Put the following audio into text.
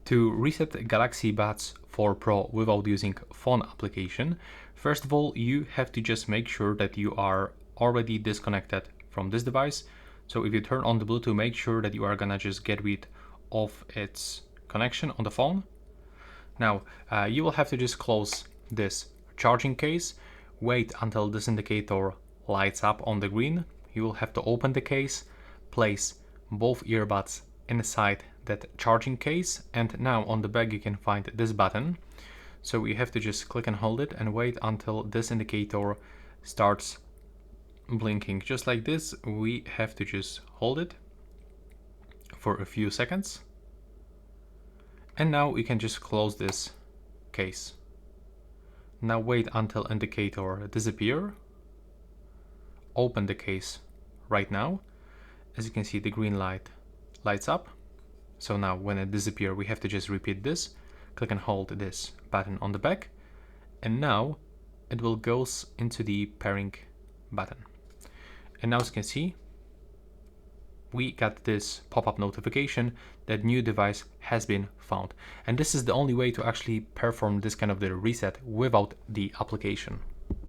To reset Galaxy Buds 4 Pro without using phone application, first of all, you have to just make sure that you are already disconnected from this device. So if you turn on the Bluetooth, make sure that you are gonna just get rid of its connection on the phone. Now, you will have to just close this charging case, wait until this indicator lights up on the green. You will have to open the case, place both earbuds inside that charging case, and now on the back you can find this button. So you have to just click and hold it and wait until this indicator starts blinking. Just like this, we have to just hold it for a few seconds. And now we can just close this case. Now wait until indicator disappear. Open the case right now. As you can see, the green light lights up. So now when it disappears, we have to just repeat this. Click and hold this button on the back. And now it will go into the pairing button. And now as you can see, we got this pop-up notification that new device has been found. And this is the only way to actually perform this kind of the reset without the application.